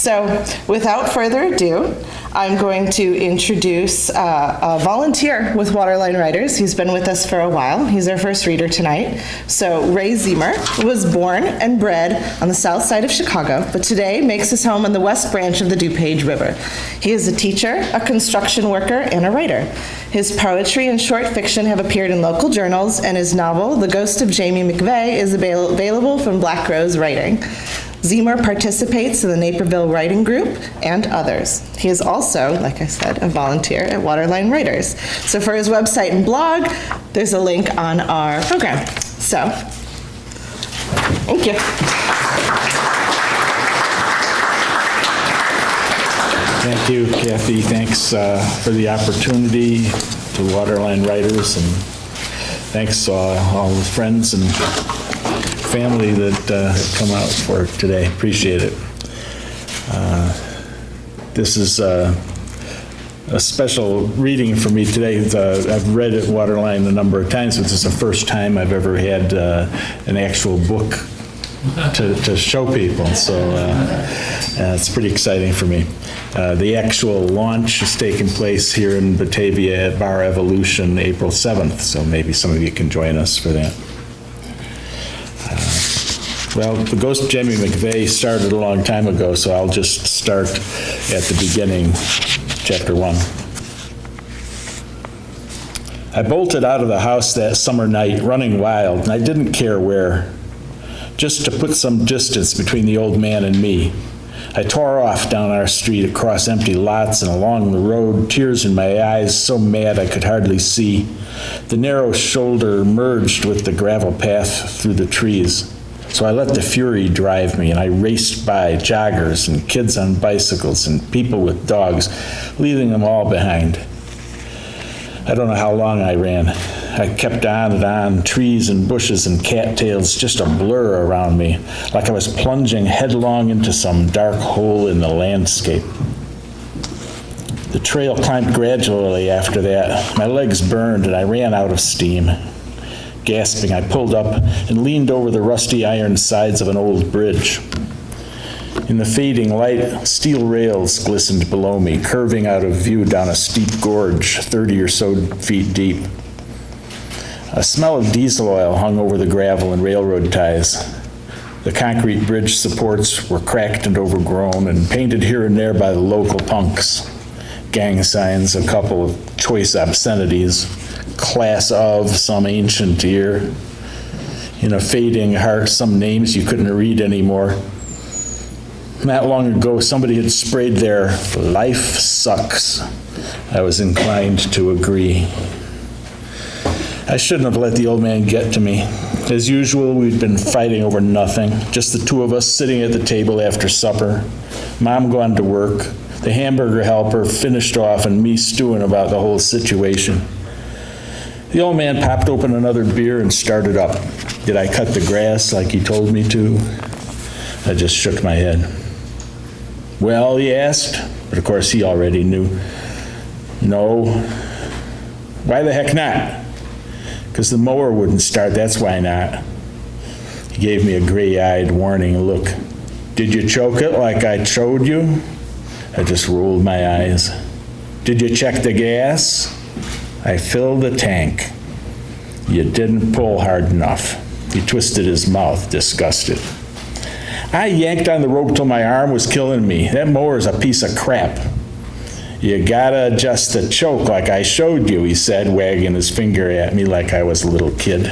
So without further ado, I'm going to introduce a volunteer with Waterline Writers. He's been with us for a while. He's our first reader tonight. So Ray Ziemer was born and bred on the south side of Chicago, but today makes his home on the west branch of the DuPage River. He is a teacher, a construction worker, and a writer. His poetry and short fiction have appeared in local journals, and his novel, The Ghost of Jamie McVeigh, is available from Black Rose Writing. Ziemer participates in the Naperville Writing Group and others. He is also, like I said, a volunteer at Waterline Writers. So for his website and blog, there's a link on our program. So, thank you. Thank you, Kathy. Thanks for the opportunity to Waterline Writers, and thanks to all the friends and family that come out for it today. Appreciate it. This is a special reading for me today. I've read at Waterline a number of times, but this is the first time I've ever had an actual book to show people, so it's pretty exciting for me. The actual launch is taking place here in Batavia at Bar Evolution April 7th, so maybe some of you can join us for that. Well, The Ghost of Jamie McVeigh started a long time ago, so I'll just start at the beginning, chapter 1. I bolted out of the house that summer night, running wild, and I didn't care where, just to put some distance between the old man and me. I tore off down our street, across empty lots and along the road, tears in my eyes, so mad I could hardly see. The narrow shoulder merged with the gravel path through the trees. So I let the fury drive me, and I raced by joggers and kids on bicycles and people with dogs, leaving them all behind. I don't know how long I ran. I kept on and on, trees and bushes and cattails just a blur around me, like I was plunging headlong into some dark hole in the landscape. The trail climbed gradually after that. My legs burned, and I ran out of steam. Gasping, I pulled up and leaned over the rusty iron sides of an old bridge. In the fading light, steel rails glistened below me, curving out of view down a steep gorge, 30 or so feet deep. A smell of diesel oil hung over the gravel and railroad ties. The concrete bridge supports were cracked and overgrown and painted here and there by the local punks. Gang signs, a couple of choice obscenities, class of some ancient year. In a fading heart, some names you couldn't read anymore. Not long ago, somebody had sprayed there, "Life sucks." I was inclined to agree. I shouldn't have let the old man get to me. As usual, we'd been fighting over nothing, just the two of us sitting at the table after supper. Mom gone to work, the hamburger helper finished off, and me stewing about the whole situation. The old man popped open another beer and started up. Did I cut the grass like he told me to? I just shook my head. Well, he asked, but of course he already knew. No. Why the heck not? Because the mower wouldn't start, that's why not. He gave me a gray-eyed warning look. Did you choke it like I showed you? I just rolled my eyes. Did you check the gas? I filled the tank. You didn't pull hard enough. He twisted his mouth, disgusted. I yanked on the rope till my arm was killing me. That mower's a piece of crap. You gotta adjust the choke like I showed you, he said, wagging his finger at me like I was a little kid.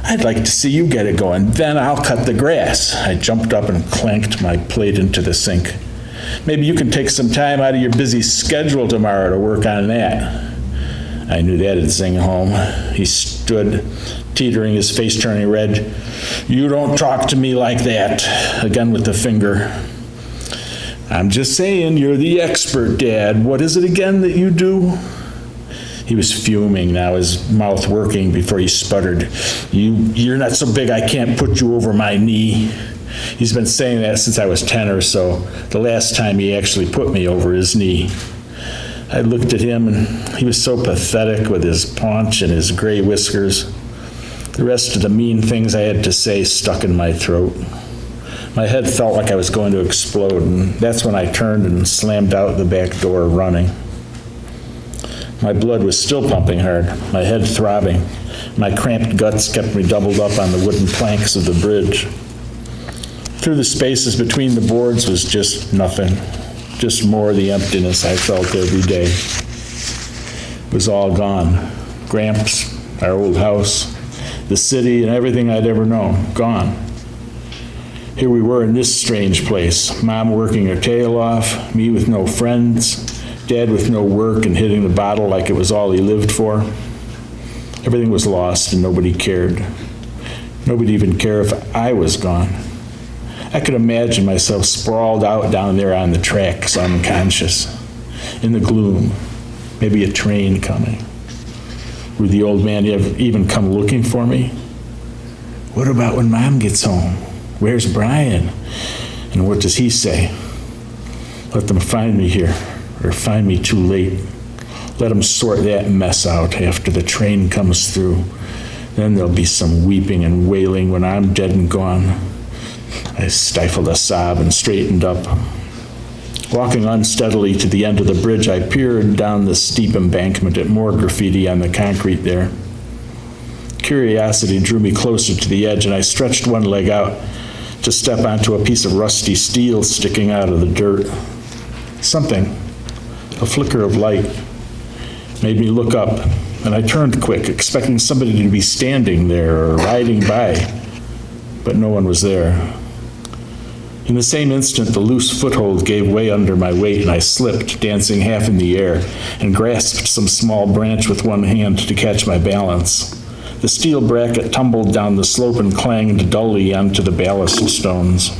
I'd like to see you get it going, then I'll cut the grass. I jumped up and clanked my plate into the sink. Maybe you can take some time out of your busy schedule tomorrow to work on that. I knew that'd zing home. He stood, teetering, his face turning red. You don't talk to me like that, again with the finger. I'm just saying, you're the expert, Dad. What is it again that you do? He was fuming now, his mouth working before he sputtered. You're not so big I can't put you over my knee. He's been saying that since I was 10 or so, the last time he actually put me over his knee. I looked at him, and he was so pathetic with his paunch and his gray whiskers. The rest of the mean things I had to say stuck in my throat. My head felt like I was going to explode, and that's when I turned and slammed out the back door, running. My blood was still pumping hard, my head throbbing. My cramped guts kept me doubled up on the wooden planks of the bridge. Through the spaces between the boards was just nothing, just more of the emptiness I felt every day. It was all gone. Gramps, our old house, the city, and everything I'd ever known, gone. Here we were in this strange place, Mom working her tail off, me with no friends, Dad with no work and hitting the bottle like it was all he lived for. Everything was lost and nobody cared. Nobody'd even care if I was gone. I could imagine myself sprawled out down there on the tracks, unconscious, in the gloom, maybe a train coming. Would the old man even come looking for me? What about when Mom gets home? Where's Brian? And what does he say? Let them find me here, or find me too late. Let them sort that mess out after the train comes through. Then there'll be some weeping and wailing when I'm dead and gone. I stifled a sob and straightened up. Walking unsteadily to the end of the bridge, I peered down the steep embankment at more graffiti on the concrete there. Curiosity drew me closer to the edge, and I stretched one leg out to step onto a piece of rusty steel sticking out of the dirt. Something, a flicker of light, made me look up, and I turned quick, expecting somebody to be standing there or riding by, but no one was there. In the same instant, the loose foothold gave way under my weight, and I slipped, dancing half in the air, and grasped some small branch with one hand to catch my balance. The steel bracket tumbled down the slope and clanged dully onto the ballast stones.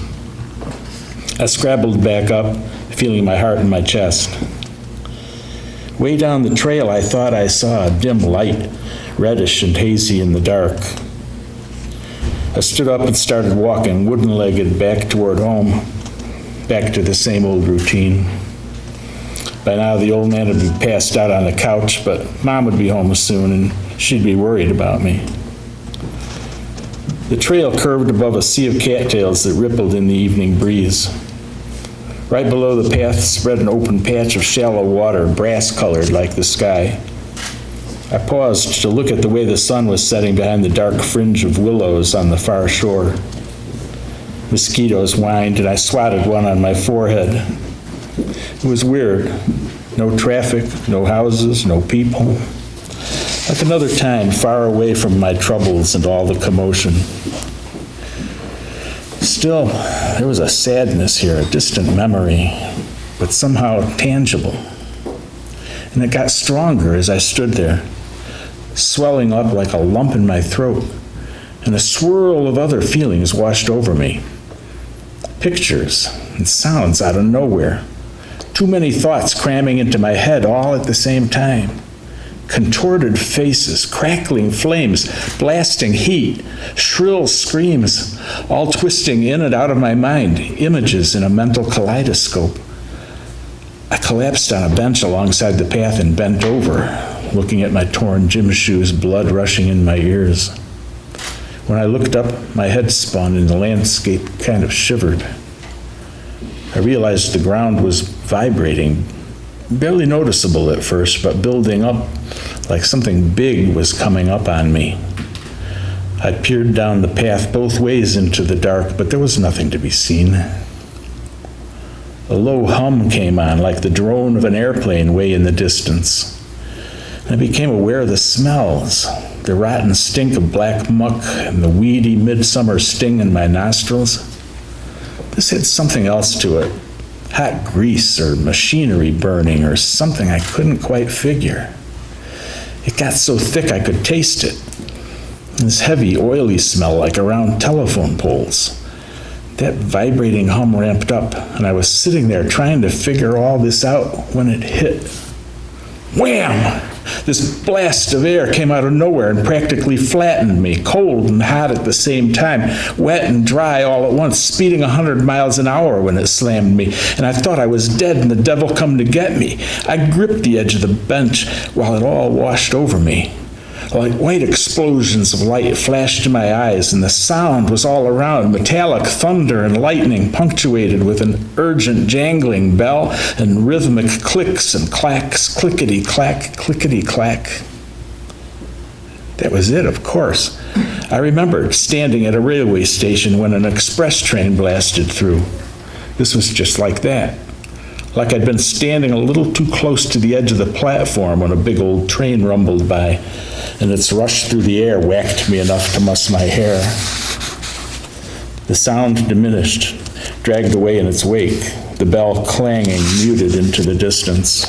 I scrabbled back up, feeling my heart in my chest. Way down the trail, I thought I saw a dim light, reddish and hazy in the dark. I stood up and started walking, wooden-legged, back toward home, back to the same old routine. By now, the old man would be passed out on the couch, but Mom would be home soon, and she'd be worried about me. The trail curved above a sea of cattails that rippled in the evening breeze. Right below the path spread an open patch of shallow water, brass-colored like the sky. I paused to look at the way the sun was setting behind the dark fringe of willows on the far shore. Mosquitoes whined, and I swatted one on my forehead. It was weird. No traffic, no houses, no people. Like another time, far away from my troubles and all the commotion. Still, there was a sadness here, a distant memory, but somehow tangible. And it got stronger as I stood there, swelling up like a lump in my throat, and a swirl of other feelings washed over me. Pictures and sounds out of nowhere. Too many thoughts cramming into my head all at the same time. Contorted faces, crackling flames, blasting heat, shrill screams, all twisting in and out of my mind, images in a mental kaleidoscope. I collapsed on a bench alongside the path and bent over, looking at my torn gym shoes, blood rushing in my ears. When I looked up, my head spun and the landscape kind of shivered. I realized the ground was vibrating, barely noticeable at first, but building up like something big was coming up on me. I peered down the path both ways into the dark, but there was nothing to be seen. A low hum came on, like the drone of an airplane way in the distance. I became aware of the smells, the rotten stink of black muck and the weedy midsummer sting in my nostrils. This had something else to it, hot grease or machinery burning or something I couldn't quite figure. It got so thick I could taste it. This heavy, oily smell like around telephone poles. That vibrating hum ramped up, and I was sitting there trying to figure all this out when it hit. Wham! This blast of air came out of nowhere and practically flattened me, cold and hot at the same time, wet and dry all at once, speeding 100 miles an hour when it slammed me, and I thought I was dead and the devil come to get me. I gripped the edge of the bench while it all washed over me. Like white explosions of light flashed in my eyes, and the sound was all around, metallic thunder and lightning punctuated with an urgent jangling bell and rhythmic clicks and clacks, clickety-clack, clickety-clack. That was it, of course. I remembered standing at a railway station when an express train blasted through. This was just like that. Like I'd been standing a little too close to the edge of the platform when a big old train rumbled by, and its rush through the air whacked me enough to muss my hair. The sound diminished, dragged away in its wake, the bell clanging muted into the distance.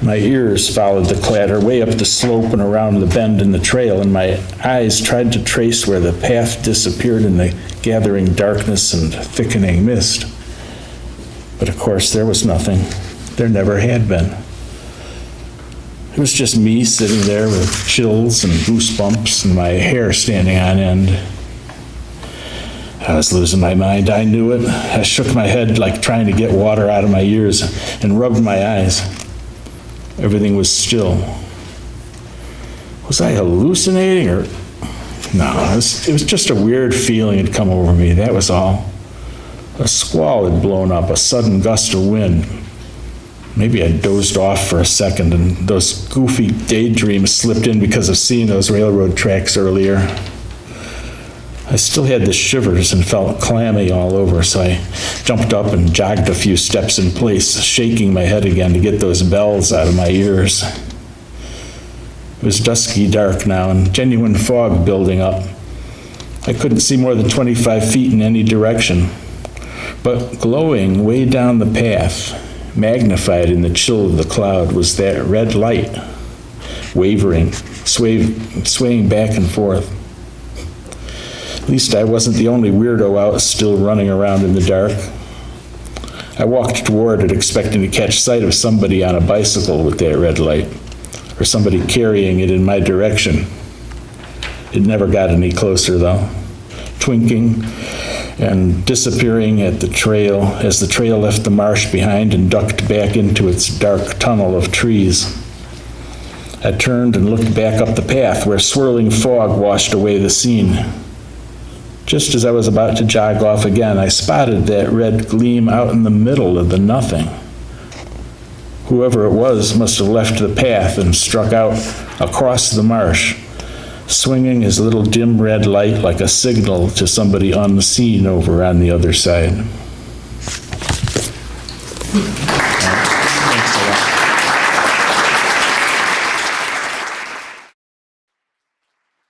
My ears followed the clatter way up the slope and around the bend in the trail, and my eyes tried to trace where the path disappeared in the gathering darkness and thickening mist. But of course, there was nothing. There never had been. It was just me sitting there with chills and goosebumps and my hair standing on end. I was losing my mind. I knew it. I shook my head like trying to get water out of my ears and rubbed my eyes. Everything was still. Was I hallucinating or? No, it was just a weird feeling had come over me, that was all. A squall had blown up, a sudden gust of wind. Maybe I dozed off for a second and those goofy daydreams slipped in because of seeing those railroad tracks earlier. I still had the shivers and felt clammy all over, so I jumped up and jogged a few steps in place, shaking my head again to get those bells out of my ears. It was dusky dark now and genuine fog building up. I couldn't see more than 25 feet in any direction, but glowing way down the path, magnified in the chill of the cloud, was that red light, wavering, swaying back and forth. At least I wasn't the only weirdo out still running around in the dark. I walked toward it expecting to catch sight of somebody on a bicycle with that red light, or somebody carrying it in my direction. It never got any closer though, twinking and disappearing at the trail as the trail left the marsh behind and ducked back into its dark tunnel of trees. I turned and looked back up the path where swirling fog washed away the scene. Just as I was about to jog off again, I spotted that red gleam out in the middle of the nothing. Whoever it was must have left the path and struck out across the marsh, swinging his little dim red light like a signal to somebody unseen over on the other side.